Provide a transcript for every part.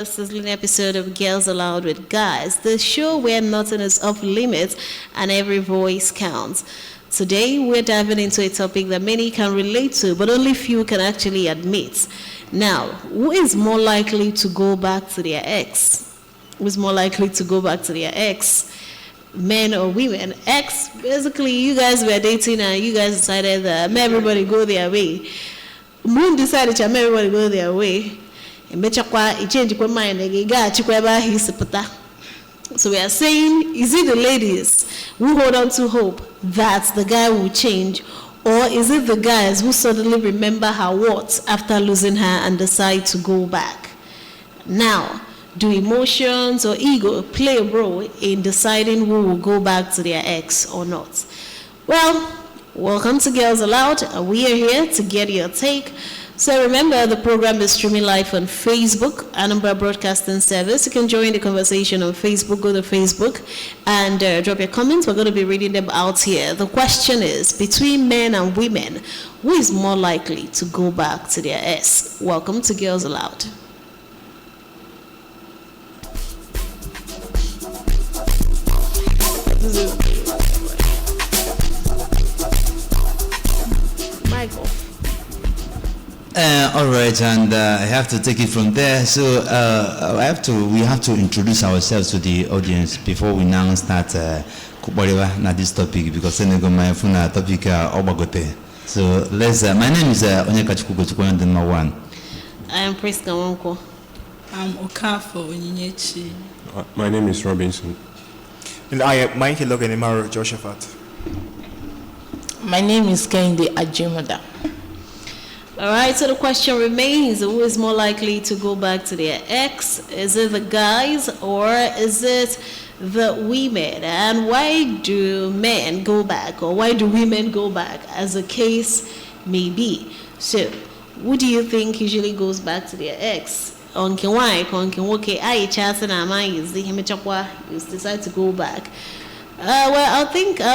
sizzling episode of Girls Aloud with Guys, the show where nothing is off limits and every voice counts. Today, we're diving into a topic that many can relate to, but only few can actually admit. Now, who is more likely to go back to their ex? Who is more likely to go back to their ex? Men or women? Ex, basically, you guys were dating and you guys decided that everybody go their way. Moon decided to everybody go their way. So we are saying, is it the ladies who hold on to hope that the guy will change, or is it the guys who suddenly remember her words after losing her and decide to go back? Now, do emotions or ego play a role in deciding who will go back to their ex or not? Well, welcome to Girls Aloud, and we are here to get your take. So remember, the program is streaming live on Facebook, Anambra Broadcasting Service. You can join the conversation on Facebook. Go to Facebook and drop your comments. We're going to be reading them out here. The question is, between men and women, who is more likely to go back to their ex? Welcome to Girls Aloud. Michael. All right, and I have to take it from there. So we have to introduce ourselves to the audience before we now start whatever this topic, because my topic obagote. So let's. My name is Onyeka Chukwugochukwu, number one. I am Priska Wonko. I'm Okafo Onyinyechi. My name is Robinson. And I am Michael Loganimaro Joshaphat. My name is Kehinde Ajimoda. All right, so the question remains, who is more likely to go back to their ex? Is it the guys or is it the women? And why do men go back, or why do women go back, as the case may be? So, who do you think usually goes back to their ex? You decide to go back. Well, I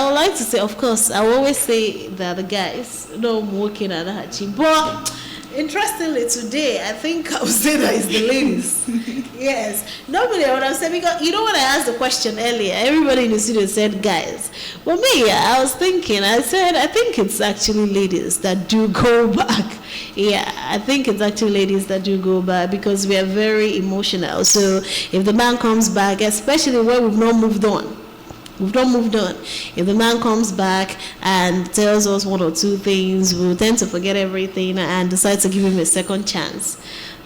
would like to say, of course, I will always say that the guys don't working at Hachi. But interestingly, today, I think I would say that it's the ladies. Yes. Normally, I would have said, because you know when I asked the question earlier, everybody in the studio said guys. But me, I was thinking, I said, I think it's actually ladies that do go back. Yeah, I think it's actually ladies that do go back because we are very emotional. So if the man comes back, especially when we've not moved on, if the man comes back and tells us one or two things, we'll tend to forget everything and decide to give him a second chance.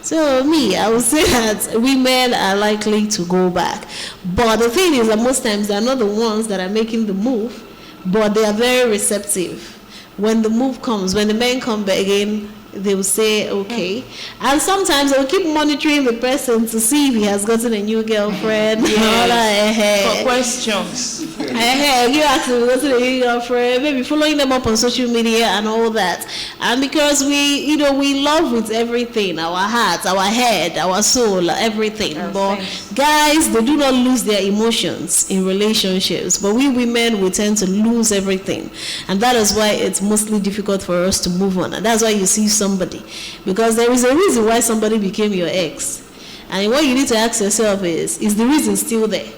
So me, I would say that women are likely to go back. But the thing is that most times they're not the ones that are making the move, but they are very receptive. When the move comes, when the men come back again, they will say okay, and sometimes they'll keep monitoring the person to see if he has gotten a new girlfriend. For questions. You ask him if he gotten a new girlfriend, maybe following them up on social media and all that. And because we love with everything, our heart, our head, our soul, everything. But guys, they do not lose their emotions in relationships, but we women, we tend to lose everything, and that is why it's mostly difficult for us to move on. And that's why you see somebody, because there is a reason why somebody became your ex, and what you need to ask yourself is the reason still there?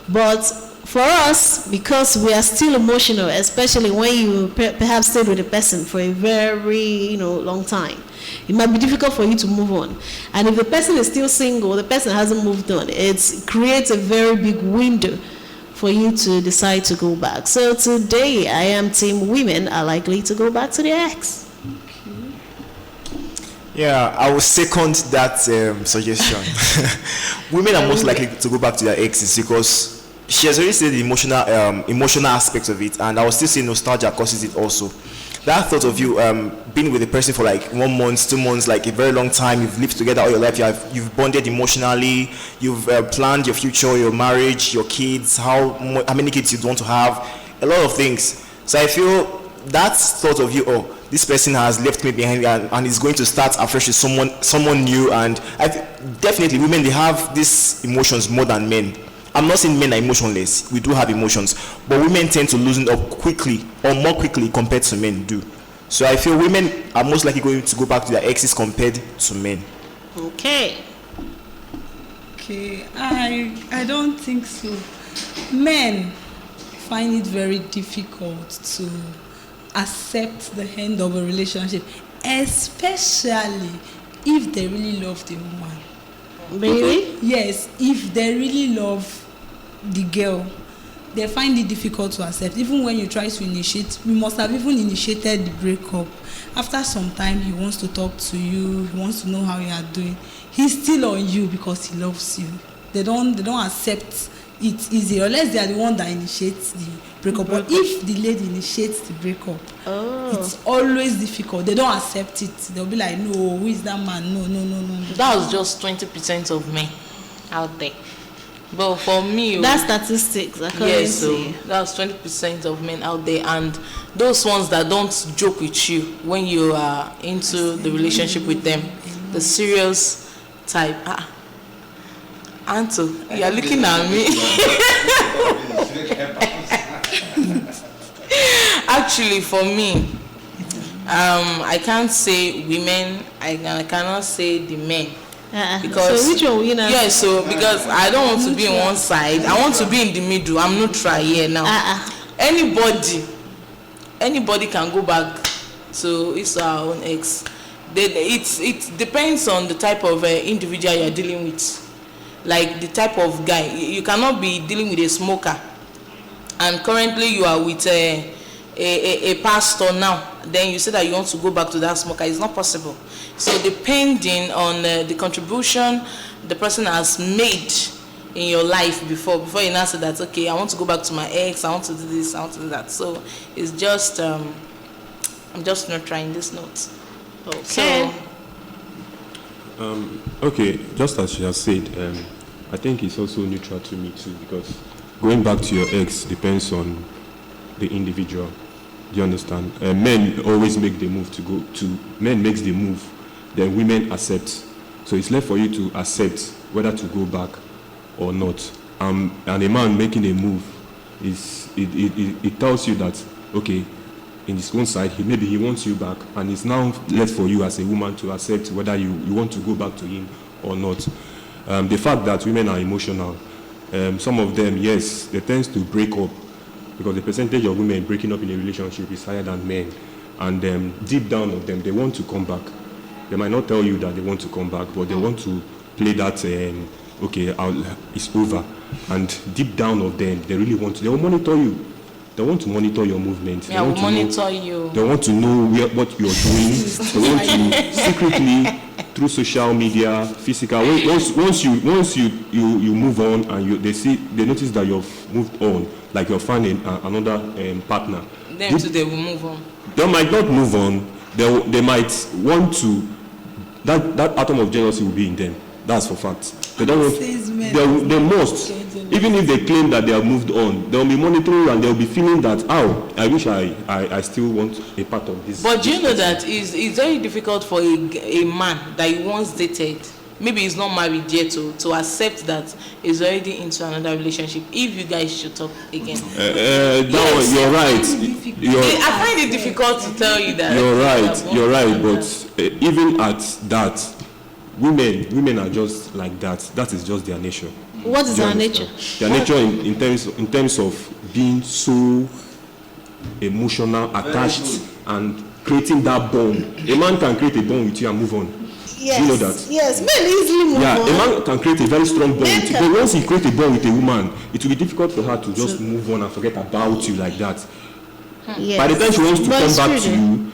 But for us, because we are still emotional, especially when you perhaps stayed with a person for a very long time, it might be difficult for you to move on. And if the person is still single, the person hasn't moved on, it creates a very big window for you to decide to go back. So today I am team women are likely to go back to their ex. Yeah, I will second that suggestion. Women are most likely to go back to their exes because she has already said the emotional aspect of it, and I will still say nostalgia causes it also. That thought of you being with a person for like 1 month, 2 months, like a very long time, you've lived together all your life, you've bonded emotionally, you've planned your future, your marriage, your kids, how many kids you want to have, a lot of things. So I feel that thought of you, this person has left me behind and is going to start afresh with someone new, and definitely women, they have these emotions more than men. I'm not saying men are emotionless. We do have emotions, but women tend to loosen up quickly, or more quickly compared to men do. So I feel women are most likely going to go back to their exes compared to men. Okay. Okay, I don't think so. Men find it very difficult to accept the end of a relationship, especially if they really love the woman. Really? Yes, if they really love the girl, they find it difficult to accept. Even when you try to initiate, we must have even initiated the breakup. After some time, he wants to talk to you, he wants to know how you are doing. He's still on you because he loves you. They don't accept it easy unless they are the one that initiates the breakup. But if the lady initiates the breakup, it's always difficult. They don't accept it. They'll be like, no, who is that man? No. That was just 20% of men out there. But for me, That's statistics. yes, so that's 20% of men out there, and those ones that don't joke with you when you are into the relationship with them, the serious type. Anto, you are looking at me. Actually, for me, I can't say women. I cannot say the men. Because so which one will you now? Yes, so because I don't want to be on one side, I want to be in the middle. I'm neutral here now. Anybody can go back to his or her own ex. It depends on the type of individual you are dealing with. Like the type of guy, you cannot be dealing with a smoker, and currently you are with a pastor now. Then you say that you want to go back to that smoker. It's not possible. So depending on the contribution the person has made in your life before you now say that, okay, I want to go back to my ex, I want to do this, I want to do that. So it's just I'm just not trying this note. Okay. So, Okay, just as she has said, I think it's also neutral to me too, because going back to your ex depends on the individual. Do you understand? Men always make the move men makes the move, then women accept. So it's left for you to accept whether to go back or not. And a man making a move, it tells you that, okay, in his own side, maybe he wants you back, and it's now left for you as a woman to accept whether you want to go back to him or not. The fact that women are emotional, some of them, yes, they tend to break up, because the percentage of women breaking up in a relationship is higher than men. And deep down of them, they want to come back. They might not tell you that they want to come back, but they want to play that, okay, it's over. And deep down of them, they really want to, they will monitor you. They want to monitor your movement. Yeah, they monitor you. They want to know what you're doing. They want to secretly, through social media, physical. Once you move on and they notice that you've moved on, like you're finding another partner. Then they will move on. They might not move on. They might want to. That atom of jealousy will be in them. That's for fact. They don't want. They must. Even if they claim that they have moved on, they'll be monitoring and they'll be feeling that, oh, I wish I still want a part of this. But do you know that it's very difficult for a man that he once dated, maybe he's not married yet, to accept that he's already into another relationship, if you guys should talk again. Yes. You're right. I find it difficult to tell you that. You're right. But even at that, women are just like that. That is just their nature. What is our nature? Their nature in terms of being so emotional, attached, and creating that bond. A man can create a bond with you and move on. Yes. You know that? Yes, men easily move on. A man can create a very strong bond with you. But once he creates a bond with a woman, it will be difficult for her to just move on and forget about you like that. Yes. By the time she wants to come back to you,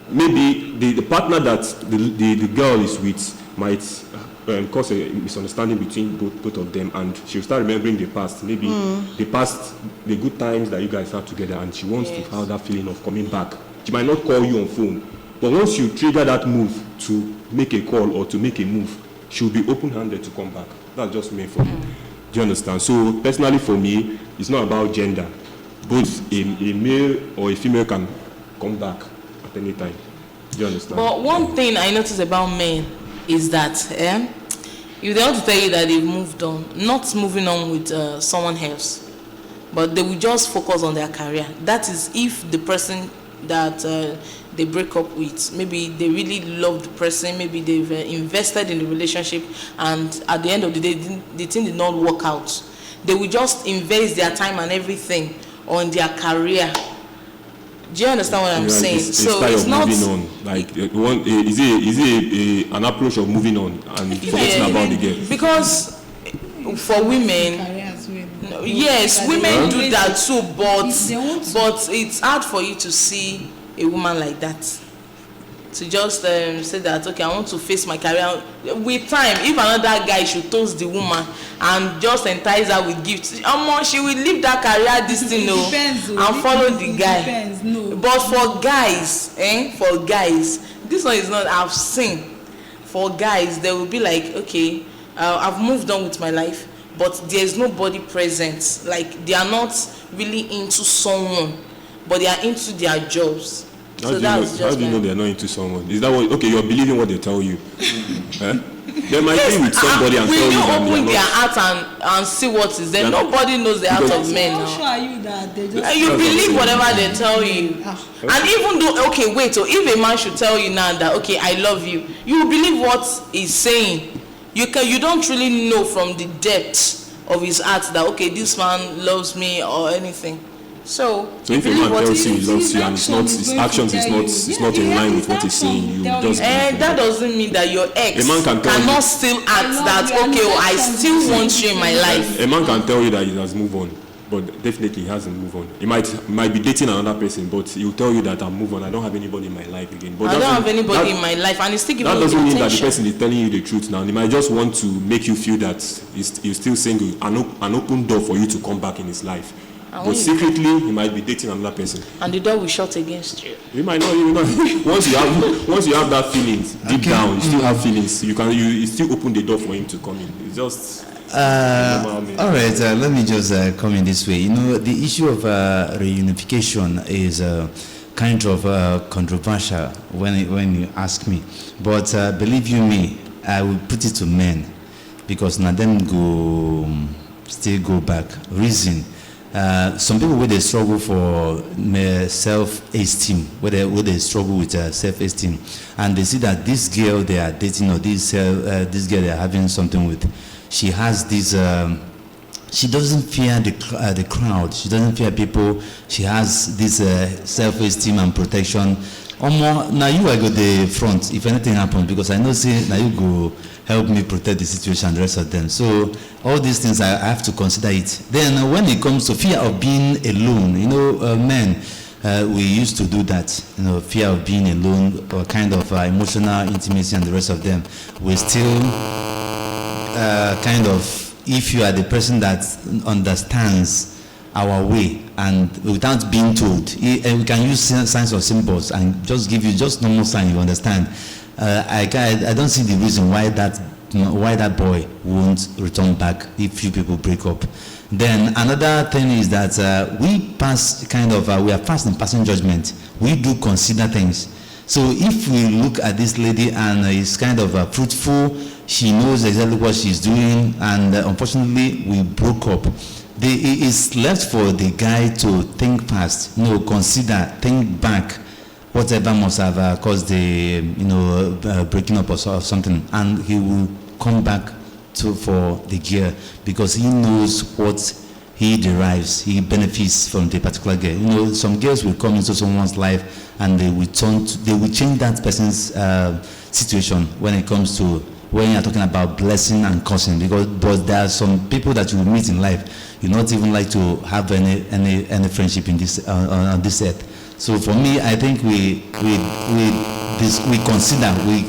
maybe the partner that the girl is with might cause a misunderstanding between both of them, and she'll start remembering the past, maybe the good times that you guys had together, and she wants to have that feeling of coming back. She might not call you on phone, but once you trigger that move to make a call or to make a move, she'll be open-handed to come back. That's just me for me. Do you understand? So personally for me, it's not about gender. Both a male or a female can come back at any time. Do you understand? But one thing I notice about men is that if they want to tell you that they've moved on, not moving on with someone else, but they will just focus on their career. That is if the person that they break up with. Maybe they really love the person, maybe they've invested in the relationship, and at the end of the day, the thing did not work out. They will just invest their time and everything on their career. Do you understand what I'm saying? So it's not moving on. Like, is it an approach of moving on and forgetting about the girl? Because for women, yes, women do that too, but it's hard for you to see a woman like that. To just say that, okay, I want to face my career. With time, if another guy should toast the woman and just entice her with gifts, she will leave that career, this thing, and follow the guy. But for guys, this one is not, I've seen. For guys, they will be like, okay, I've moved on with my life, but there's nobody present. Like, they are not really into someone, but they are into their jobs. How do you know they're not into someone? Is that what? Okay, you're believing what they tell you. They might be with somebody and tell you that when you open their heart and see what is there, nobody knows the heart of men now. Sure you that they just you believe whatever they tell you. And even though, okay, wait, so if a man should tell you now that, okay, I love you, you believe what he's saying. You don't really know from the depth of his heart that, okay, this man loves me or anything. So if a man tells you he loves you and his actions is not in line with what he's saying, you just that doesn't mean that your ex cannot still act that, okay, I still want you in my life. A man can tell you that he has moved on, but definitely he hasn't moved on. He might be dating another person, but he'll tell you that I'm moved on. I don't have anybody in my life again. But I don't have anybody in my life, and he's still giving that you doesn't mean attention. that the person is telling you the truth now. He might just want to make you feel that he's still single, an open door for you to come back in his life. But secretly, he might be dating another person. And the door will shut against you. You might not. Once you have that feelings deep down, you still have feelings. You still open the door for him to come in. It's just. All right. Let me just come in this way. You know, the issue of reunification is kind of controversial when you ask me. But believe you me, I will put it to men, because now them still go back. Reason. Some people where they struggle for self-esteem, where they struggle with self-esteem, and they see that this girl they are dating or this girl they are having something with, she has this. She doesn't fear the crowd. She doesn't fear people. She has this self-esteem and protection. Now you are go the front if anything happens, because I know say now you go help me protect the situation and the rest of them. So all these things I have to consider it. Then when it comes to fear of being alone, you know, men, we used to do that, you know, fear of being alone or kind of emotional intimacy and the rest of them. We still kind of, if you are the person that understands our way and without being told, and we can use signs or symbols and just give you just normal sign you understand. I don't see the reason why that boy won't return back if you people break up. Then another thing is that we are fast in passing judgment. We do consider things. So if we look at this lady and it's kind of fruitful, she knows exactly what she's doing, and unfortunately we broke up. It is left for the guy to think fast, you know, consider, think back, whatever must have caused the breaking up or something, and he will come back for the girl, because he knows what he derives, he benefits from the particular girl. You know, some girls will come into someone's life and they will change that person's situation when it comes to, when you're talking about blessing and cursing, but there are some people that you will meet in life you not even like to have any friendship in this on this earth. So for me, I think we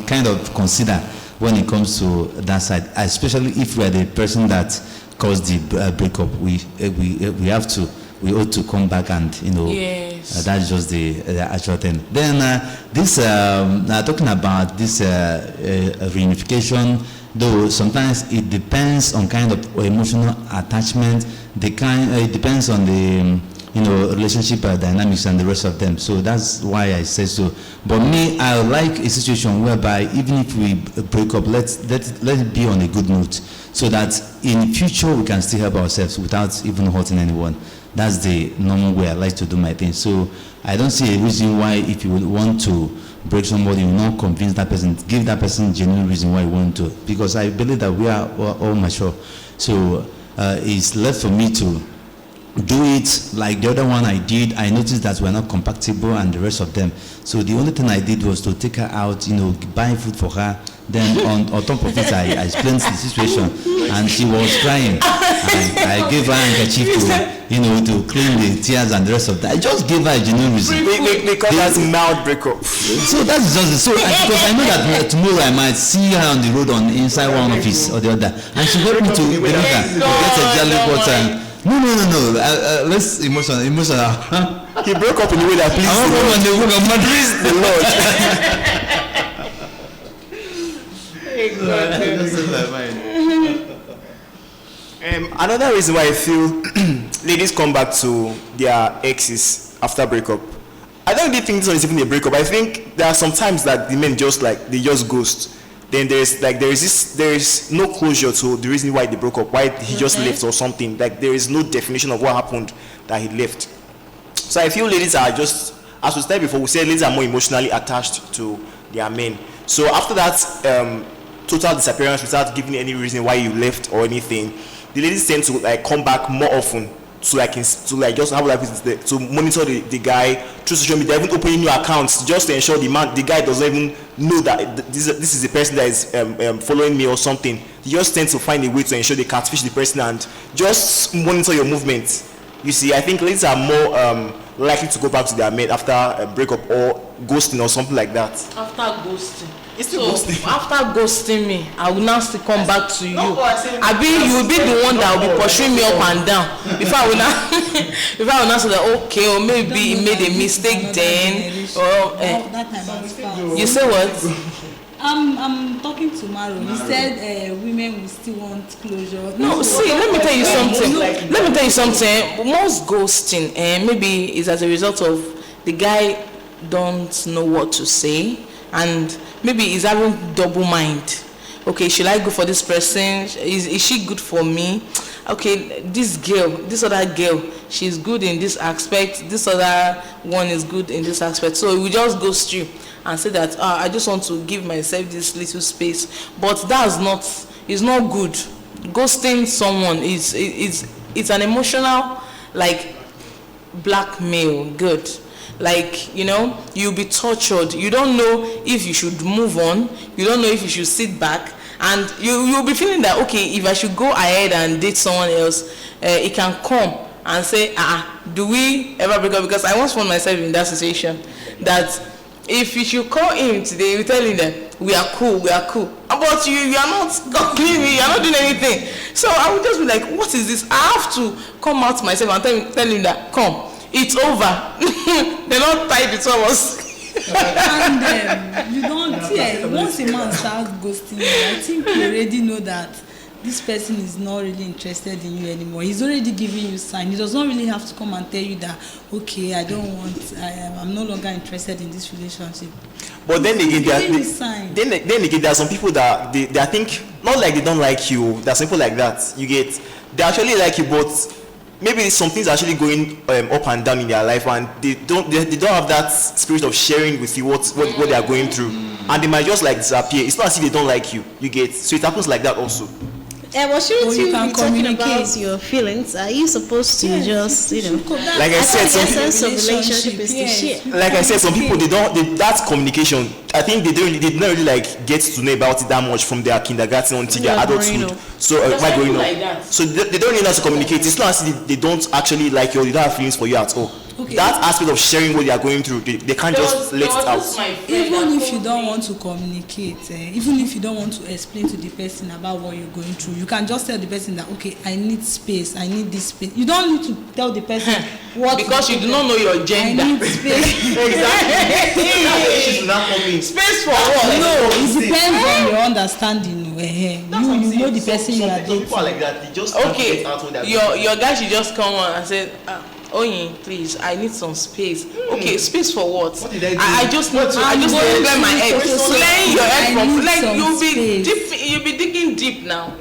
kind of consider when it comes to that side, especially if we are the person that caused the breakup. We ought to come back and yes. That's just the actual thing. Then talking about this reunification, though sometimes it depends on kind of emotional attachment. It depends on the relationship dynamics and the rest of them. So that's why I say so. But me, I like a situation whereby even if we break up, let it be on a good note, so that in future we can still help ourselves without even hurting anyone. that's the normal way I like to do my thing. So I don't see a reason why, if you would want to break somebody, you will not convince that person, give that person genuine reason why you want to, because I believe that we are all mature. So it's left for me to do it like the other one I did. I noticed that we're not compatible and the rest of them. So the only thing I did was to take her out, buy food for her. Then on top of it, I explained the situation, and she was crying. I gave her a handkerchief to clean the tears and the rest of that. I just gave her a genuine reason. They call that mild breakup. So that's just so because I know that tomorrow I might see her on the road on inside one office or the other, and she helped me to believe that get a jelly water. No. Let's emotional. He broke up in the way that please the Lord. Another reason why I feel ladies come back to their exes after breakup, I don't really think this one is even a breakup. I think there are some times that the men just ghost. Then there is no closure to the reason why they broke up, why he just left or something. Like there is no definition of what happened that he left. So I feel ladies are just, as we said before, we said ladies are more emotionally attached to their men. So after that total disappearance without giving any reason why you left or anything, the ladies tend to come back more often to just have to monitor the guy through social media, even opening new accounts just to ensure the guy doesn't even know that this is the person that is following me or something. They just tend to find a way to ensure they catfish the person and just monitor your movements. You see, I think ladies are more likely to go back to their mate after a breakup or ghosting or something like that. After ghosting. It's still ghosting. After ghosting me, I will now still come back to you. You will be the one that will be pursuing me up and down. Before I will now say that okay, or maybe he made a mistake then. Or you say what? I'm talking to Maro. He said women will still want closure. No, see, let me tell you something. Most ghosting maybe is as a result of the guy don't know what to say, and maybe he's having double mind. Okay, should I go for this person? Is she good for me? Okay, this other girl, she's good in this aspect. This other one is good in this aspect. So we just go through and say that I just want to give myself this little space. But it's not good. Ghosting someone it's an emotional blackmail. Good. You'll be tortured. You don't know if you should move on. You don't know if you should sit back. And you'll be feeling that, okay, if I should go ahead and date someone else, it can come and say, do we ever break up? Because I once found myself in that situation, that if you should call him today, you tell him that we are cool. But you are not calling me, you are not doing anything. So I would just be like, what is this? I have to come out to myself and tell him that, come, it's over. They're not tied with us. And you don't once a man starts ghosting you, I think you already know that this person is not really interested in you anymore. He's already giving you sign. He does not really have to come and tell you that, okay, I'm no longer interested in this relationship. But then again, there are some people that they think, not like they don't like you. There are some people like that. They actually like you, but maybe some things are actually going up and down in their life, and they don't have that spirit of sharing with you what they are going through, and they might just disappear. It's not as if they don't like you. So it happens like that also. Shouldn't you be talking about your feelings? Are you supposed to just, like I said, the essence of relationship is to share. Like I said, some people that communication. I think they don't really get to know about it that much from their kindergarten until their adulthood. So growing up, so they don't really know how to communicate. It's not as if they don't actually like you, or they don't have feelings for you at all. Okay. That aspect of sharing what they are going through, they can't just let it out. Even if you don't want to communicate, even if you don't want to explain to the person about what you're going through, you can just tell the person that, okay, I need space, I need this space. You don't need to tell the person what. Because you do not know your gender. I need space. Exactly. Space for what? No, it depends on your understanding. You know the person you are dating. People are like that. They just okay. Your guy should just come on and say, Oyin, please, I need some space. Okay, space for what? What did I do? I just need to clear my head. Clearing your head from you'll be digging deep now.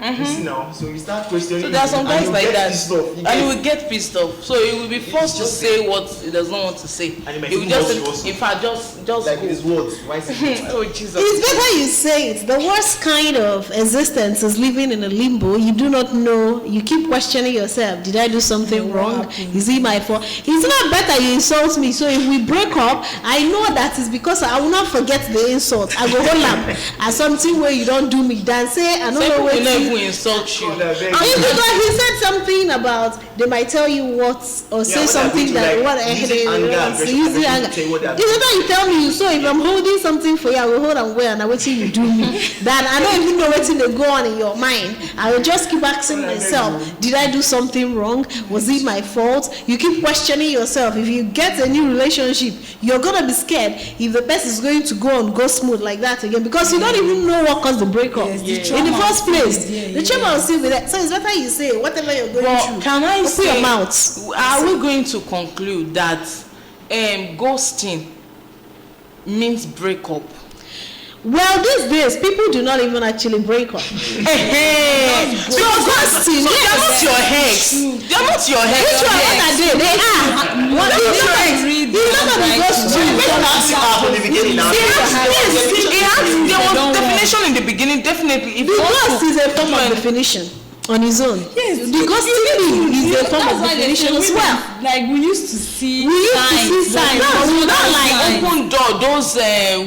You see now, so you start questioning. So there are some and guys you like get that, pissed off. and he will get pissed off. So he will be forced to just say what he does not want to say. And he might He will even just, hurt you also. in fact, just Like go. his words. Why is it? Oh Jesus! It's better you say it. The worst kind of existence is living in a limbo. You do not know. You keep questioning yourself. Did I do something wrong? Is it my fault? It's not better you insult me. So if we break up, I know that is because I will not forget the insult. I go hold up at something where you don't do me. Then say I don't know what. People never insult you. Because he said something about they might tell you what or say what something they're that going to, like, using anger, using aggression, anger. tell you what they're It's better you tell me. So if I'm holding something for you, I will hold and wait and I wait till you do me. That I don't even know what they go on in your mind. I will just keep asking myself, did I do something wrong? Was it my fault? You keep questioning yourself. If you get a new relationship, you're gonna be scared if the person is going to go smooth like that again because you don't even know what caused the breakup in the first place. The trauma will still be there. So it's better you say whatever you're going through. Can I Open say? your mouth. Are we going to conclude that ghosting means breakup? Well, these days people do not even actually break up. So ghosting, so they're not your ex. They're not your ex. Which one? What are they? They are. What is your ex? He's not gonna ghost you. There was definition in the beginning. Definitely, The ghost is a form of definition on his own. Yes, the ghosting is a form of definition as well. Like we used to see signs, but we don't like open door. Those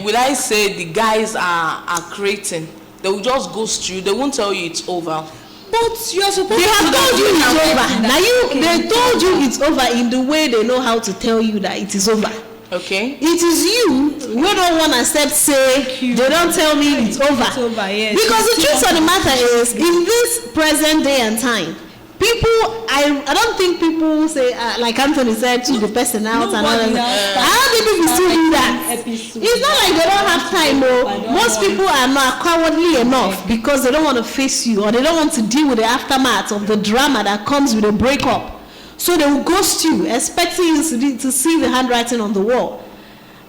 will I say the guys are creating. They will just ghost you. They won't tell you it's over. But you are supposed They to have told you it's over. Now Okay. they told you it's over in the way they know how to tell you that it is over. Okay. It is you who don't want to accept say they don't tell me it's over. It's over, yes. Because the truth of the matter is in this present day and time, people I don't think people say like Anthony said to the person out and all that. I don't think people still do that. It's not like they don't have time. Most people are not cowardly enough because they don't want to face you or they don't want to deal with the aftermath of the drama that comes with a breakup. So they will ghost you, expecting you to see the handwriting on the wall.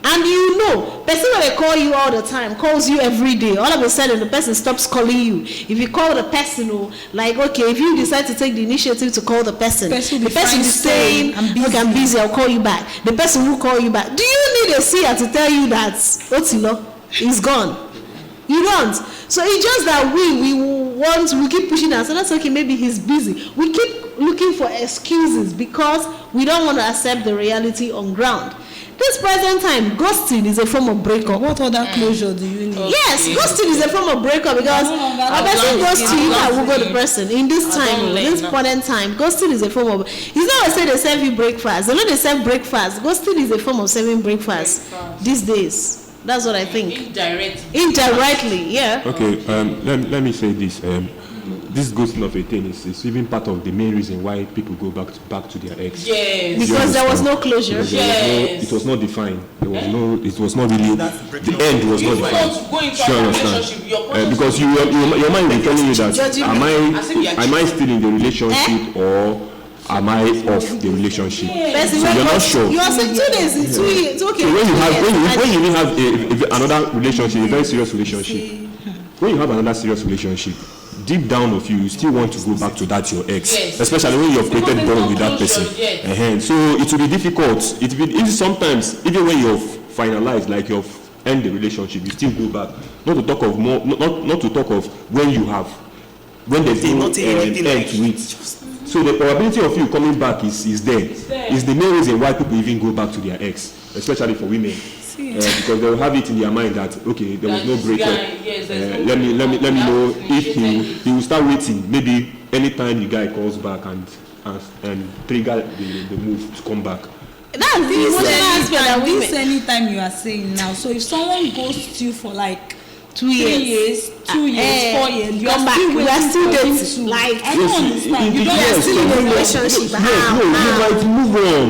And you know, person when they call you all the time, calls you every day, all of a sudden the person stops calling you. If you call the person, like, okay, if you decide to take the initiative to call the person the person is saying, okay, I'm busy, I'll call you back. The person will call you back. Do you need a seer to tell you that Otilo is gone? You don't. So it's just that we keep pushing and so that's okay, maybe he's busy. We keep looking for excuses because we don't want to accept the reality on ground. This present time, ghosting is a form of breakup. What other closure do you need? Okay. Yes, ghosting is a form of breakup because a person goes to you and will go the person. In this time, this modern time, ghosting is a form of. It's not to say they serve you breakfast. They know they serve breakfast. Ghosting is a form of serving breakfast these days. That's what I think. Indirectly, yeah. Okay, let me say this. This ghosting of a thing is even part of the main reason why people go back to their ex. Yes. Because there was no closure. Yes. It was not defined. There was no. It was not really. The end was not If you want to defined. go into a relationship, your Because your mind will telling you that am I still in the relationship or am I off the relationship? Person, So you're not sure. You are saying 2 days in 2 years. Okay. So when you really have another relationship, a very serious relationship, when you have another serious relationship, deep down of you still want to go back to that your ex, Yes. especially when you have created bond with that person. Yes. So it will be difficult. It will be sometimes even when you've finalized, like you've end the relationship, you still go back. Not to talk of not to talk of when there's no end to it. So the probability of you coming back is there. Is the main reason why people even go back to their ex, especially for women. Because they will have it in their mind that okay, there was no breakup. Let me know if he will start waiting. Maybe anytime the guy calls back and trigger the move to come back. That's the emotional aspect that women. This anytime you are saying now. So if someone ghosts you for like 2 years, 2 years, 4 years, you come back. We are still dating. Like I don't understand. You are still in a relationship.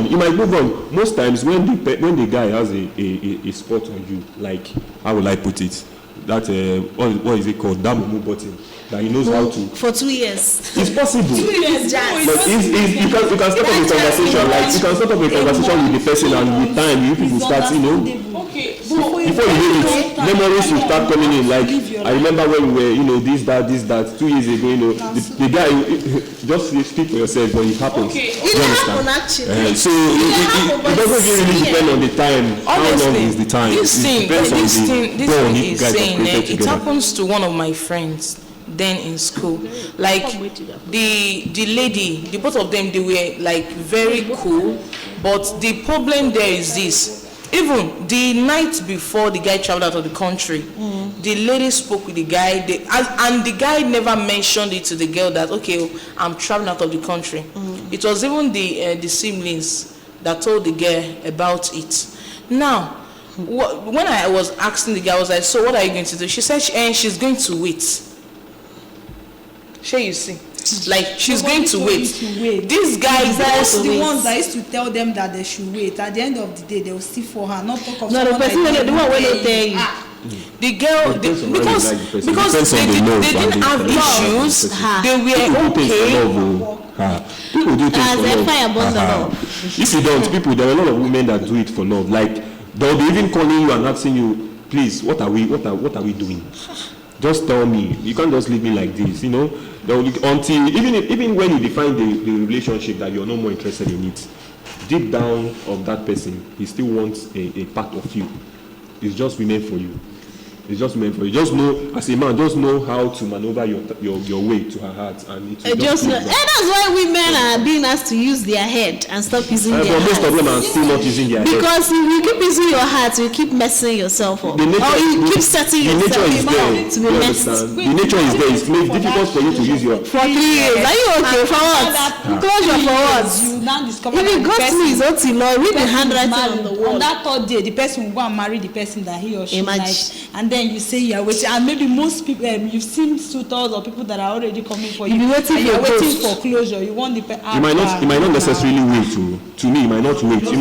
You might move on. Most times when the guy has a spot on you, like how will I put it? That what is it called? That mumu button. That he knows how to. For 2 years. It's possible. 2 years, just. But you can start up a conversation. Like you can start up a conversation with the person, and with time you people start, Okay. before you know it, memories will start coming in. Like I remember when we were, this, that 2 years ago, the guy just speak for yourself, but it happens. Okay. It happens actually. So it doesn't really depend on the time. Honestly, how long is the time? This thing is saying it happens to one of my friends then in school. Like the lady, the both of them, they were like very cool, but the problem there is this. Even the night before the guy traveled out of the country, the lady spoke with the guy, and the guy never mentioned it to the girl that, okay, I'm traveling out of the country. It was even the siblings that told the girl about it. Now, when I was asking the girl, I was like, so what are you going to do? She said she's going to wait. Sure, you see. Like she's going to wait. This guy is the ones that used to tell them that they should wait. At the end of the day, they will still for her, not talk of no, the person like the one when they tell you. The girl, because they didn't have issues, they were okay. People do things for love. If you don't, there are a lot of women that do it for love. Like they'll be even calling you and asking you, please, what are we doing? Just tell me. You can't just leave me like this, until even when you define the relationship that you're no more interested in it, deep down of that person, he still wants a part of you. It's just meant for you. It's just meant for you. Just know, as a man, just know how to maneuver your way to her heart, and it just know. And that's why women are being asked to use their head and stop using their heart. Most of them are still not using their head. Because if you keep using your heart, you keep messing yourself up. Or you keep setting yourself up to be messed. The nature is there. It's difficult for you to use your. For 3 years, are you okay? For what? Closure for what? If you go to his OT law, read the handwriting on the wall. On that third day, the person will go and marry the person that he or she likes, and then you say you are waiting, and maybe most people you've seen suitors or people that are already coming for you. You're waiting for closure. You want the you might not necessarily wait to me. You might not wait. You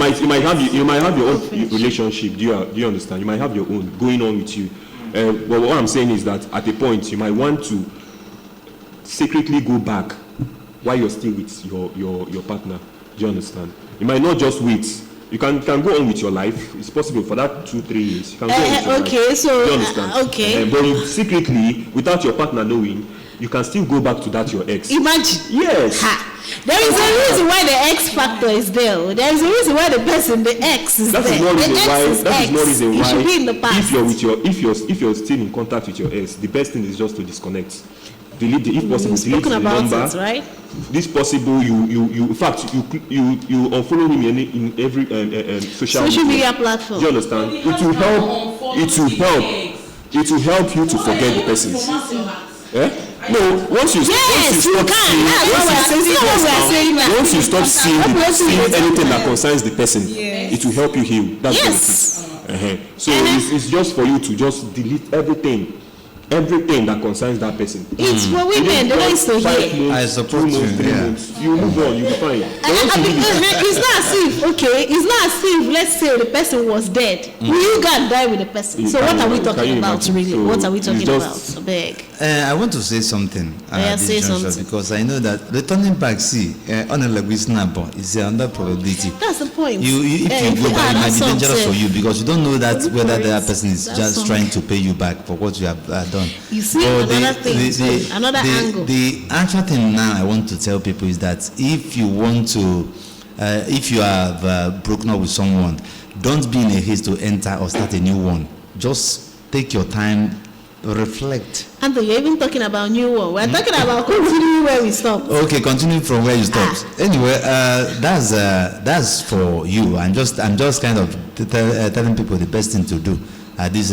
might have your own relationship. Do you understand? You might have your own going on with you. But what I'm saying is that at a point you might want to secretly go back while you're still with your partner. Do you understand? You might not just wait. You can go on with your life. It's possible for that 2-3 years. You can go on with your life. So do you understand? But secretly, without your partner knowing, you can still go back to that your ex. Imagine. Yes. There is a reason why the X factor is there. There is a reason why the ex is there. That is not reason why. You should be in the past. If you're still in contact with your ex, the best thing is just to disconnect. Delete if possible. Delete the number. It, right? This possible, you in fact you unfollow him in every social media platform. Do you understand? It will help you to forget the person. No, once you stop seeing anything that concerns the person, it will help you heal. That's what it is. So it's just for you to just delete everything that concerns that person. It's for women, the way to hear. I support you. You move on, you'll be fine. It's not as if, let's say the person was dead. Will you go and die with the person? So what are we talking about really? What are we talking about? Beg. I want to say something. Say something. Because I know that returning back, on a snapper is another probability. That's the point. If you go back, it might be dangerous for you because you don't know that whether the other person is just trying to pay you back for what you have done. You see, another angle. The actual thing now I want to tell people is that if you want to, if you have broken up with someone, don't be in a haste to enter or start a new one. Just take your time, reflect. And you're even talking about new one. We're talking about continuing where we stopped. Okay, continue from where you stopped. Anyway, that's for you. I'm just kind of telling people the best thing to do at this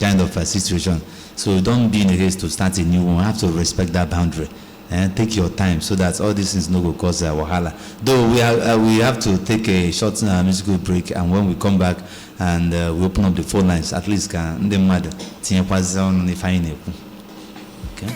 kind of situation. So don't be in a haste to start a new one. You have to respect that boundary and take your time so that all these things no go cause wahala. Though we have to take a short musical break, and when we come back and we open up the phone lines, at least can the mad okay.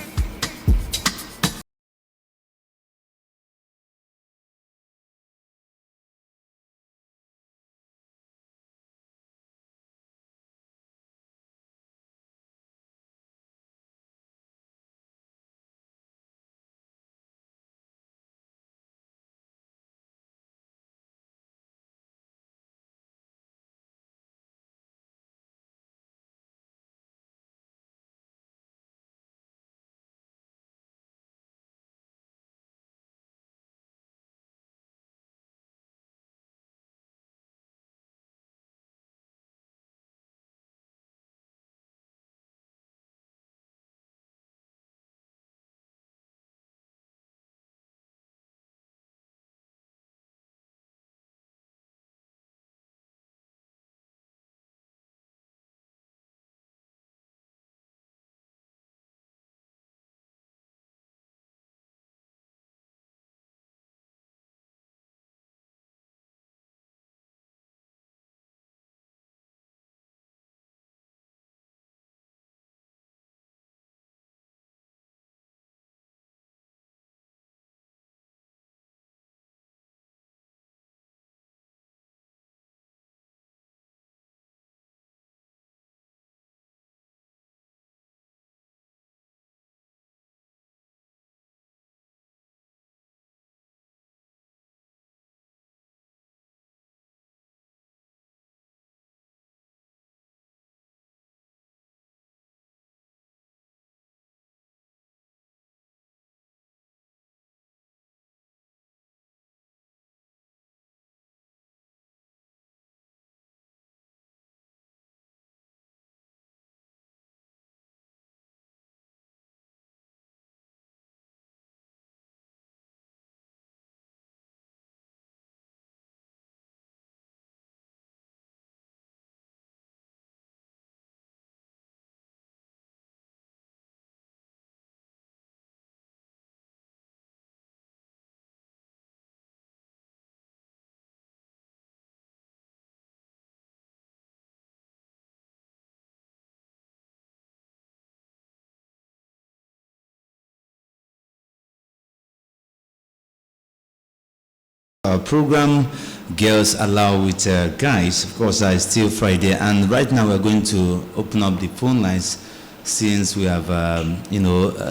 our program, Girls Allow with Guys. Of course, it's still Friday, and right now we're going to open up the phone lines since we have,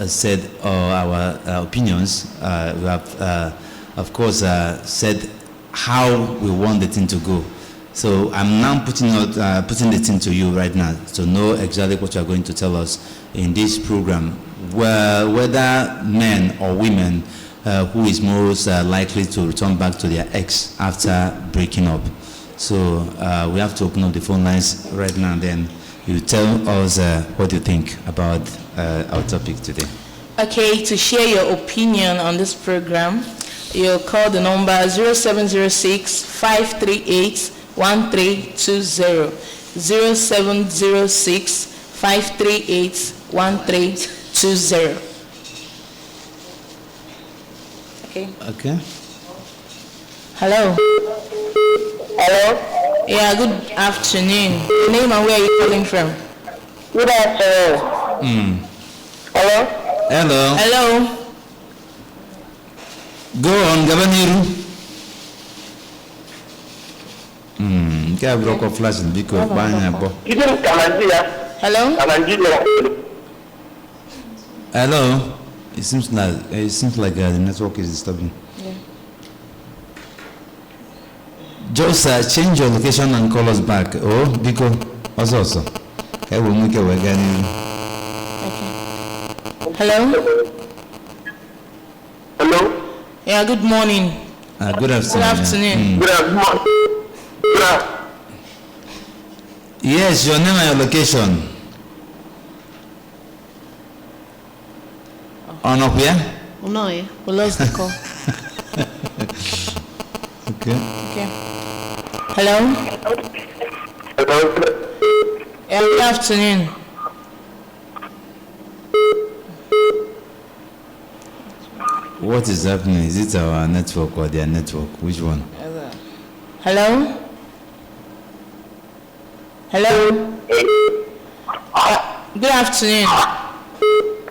said our opinions. We have, of course, said how we want the thing to go. So I'm now putting the thing to you right now to know exactly what you are going to tell us in this program. Well, whether men or women, who is most likely to return back to their ex after breaking up. So we have to open up the phone lines right now, and then you tell us what you think about our topic today. Okay, to share your opinion on this program, you'll call the number 0706-538-1320. 0706-538-1320. Okay. Hello. Hello. Yeah, good afternoon. Your name and where are you calling from? Good afternoon. Hello. Hello. Hello. Go on, Governor. Broke off flashing because You didn't come and see us. Hello. Come and see us. Hello. It seems like the network is disturbing. Yeah. Just change your location and call us back. Oh, because also. Okay, we'll make it work again. Okay. Hello. Hello. Yeah. Good morning. Good afternoon. Good afternoon. Good afternoon. Good afternoon. Yes, your name and your location. On up here? No, yeah. We lost the call. Okay. Okay. Hello. Hello. Yeah, good afternoon. What is happening? Is it our network or their network? Which one? Hello. Hello. Good afternoon.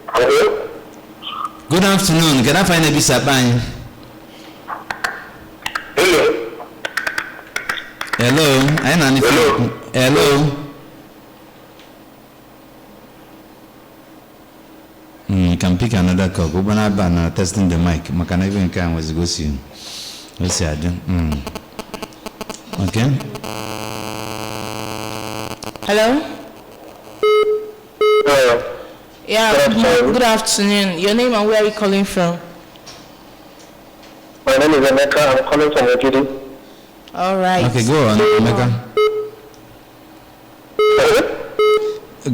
Hello. Good afternoon. Can I find a Bisabang? Hello. Hello. Hello. You can pick another call. Go on testing the mic. I can even come was go see. Let's see. I do. Okay. Hello. Hello. Yeah. Good afternoon. Your name and where are you calling from? My name is Emeka. I'm calling from Okidi. All right. Okay, go on, Omega.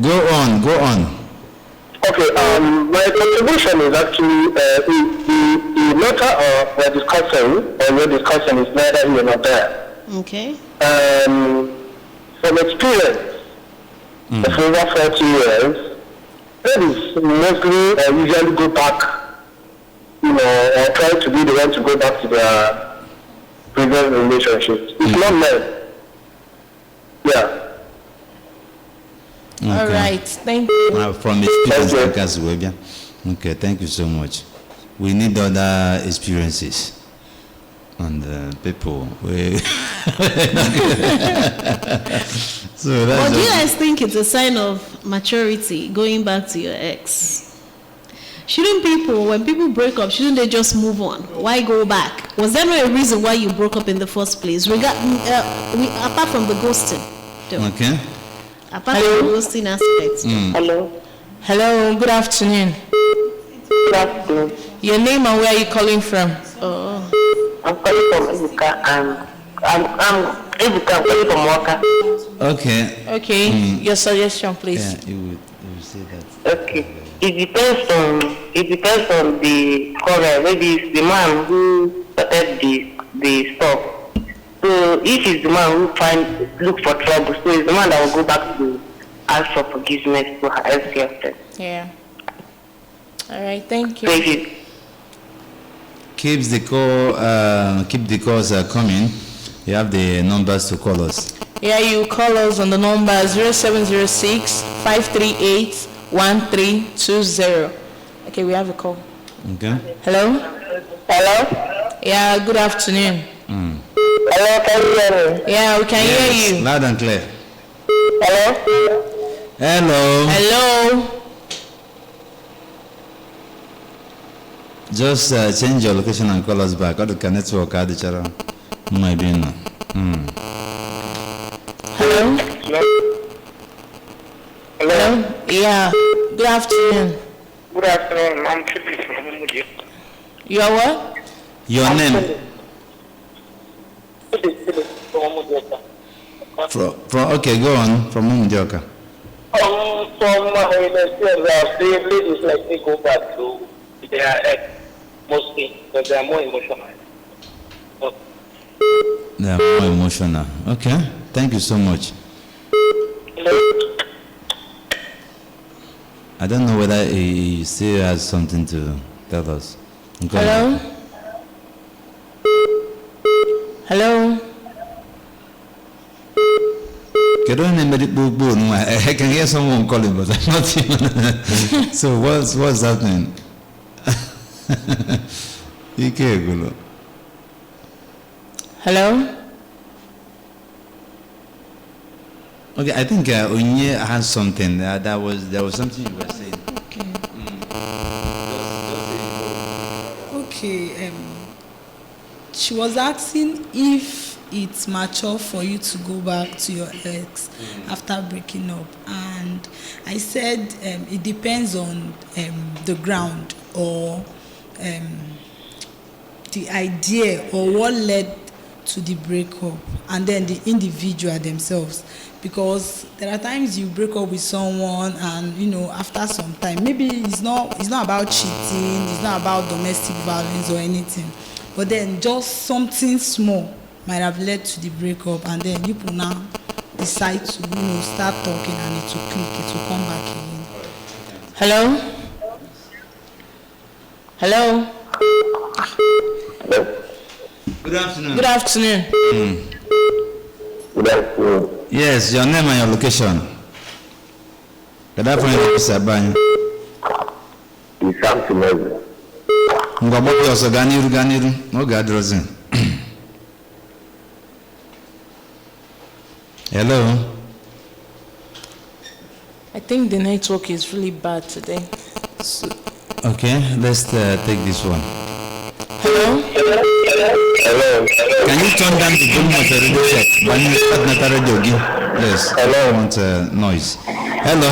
Go on. Okay, my contribution is actually the matter we're discussing is neither here nor there. Okay. From experience of over 40 years, ladies mostly usually go back, or try to be the one to go back to their previous relationships. It's not men. Yeah. Okay. All right. Thank you. From experience, okay, thank you so much. We need other experiences. And people. So that's. But do you guys think it's a sign of maturity going back to your ex? Shouldn't people, when people break up, shouldn't they just move on? Why go back? Was there no reason why you broke up in the first place? Apart from the ghosting. Though. Okay. Apart from the ghosting aspect. Hello. Hello. Good afternoon. Good afternoon. Your name and where are you calling from? Oh. I'm calling from Ibuka and I'm Ibuka calling from Waka. Okay. Okay. Your suggestion, please. Yeah, you would say that. Okay. It depends on the caller. Maybe it's the man who started the stuff. So if it's the man who look for trouble, so it's the man that will go back to ask for forgiveness to her ex-girlfriend. Yeah. All right. Thank you. Thank you. Keep the calls coming. You have the numbers to call us. Yeah, you call us on the number 0706-538-1320. Okay, we have a call. Okay. Hello? Hello? Yeah, good afternoon. Hello, can you hear me? Yeah, we can hear you. Loud and clear. Hello? Hello. Hello. Just change your location and call us back. Or the network at the channel. My being. Hello. Hello? Hello. Yeah. Good afternoon. Good afternoon. I'm Philip from Umudia. You are what? Your name? Philip from Umudia. From okay, go on. From Mumdioka. From my saying ladies like me go back to their ex mostly because they are more emotional. They are more emotional. Okay. Thank you so much. I don't know whether he still has something to tell us. Go Hello. on. Hello. I can hear someone calling, but I'm not even. So what's happening? Hello. Okay, I think Onye has something. There was something you were saying. Okay. She was asking if it's mature for you to go back to your ex after breaking up, and I said it depends on the ground or the idea or what led to the breakup, and then the individual themselves, because there are times you break up with someone and after some time, maybe it's not about cheating, it's not about domestic violence or anything, but then just something small might have led to the breakup, and then people now decide to start talking, and it will click, it will come back again. Hello. Hello. Good afternoon. Good afternoon. Good afternoon. Yes, your name and your location. Good afternoon, Mr. Bany. It's something. Ngwabobi also Ganiru. No gadrozin. Hello. I think the network is really bad today. Okay, let's take this one. Hello. Hello. Can you turn down the volume of the radio set? Yes. Hello. I want noise. Hello.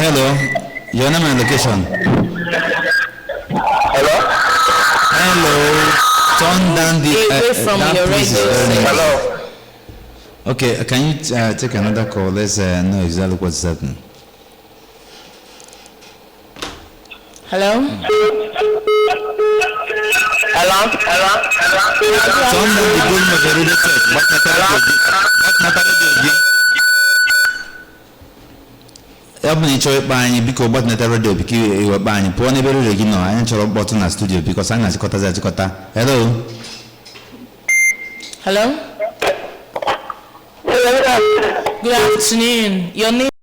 Your name and location. Hello. Turn down the Away from your radio set. Hello. Okay, can you take another call? Let's know exactly what's happening. Hello. Hello. Turn down the volume of the radio set. What matter because what not radio because you are buying poor never again. I enter button a studio because I'm as Hello. Hello. Good afternoon. Your name.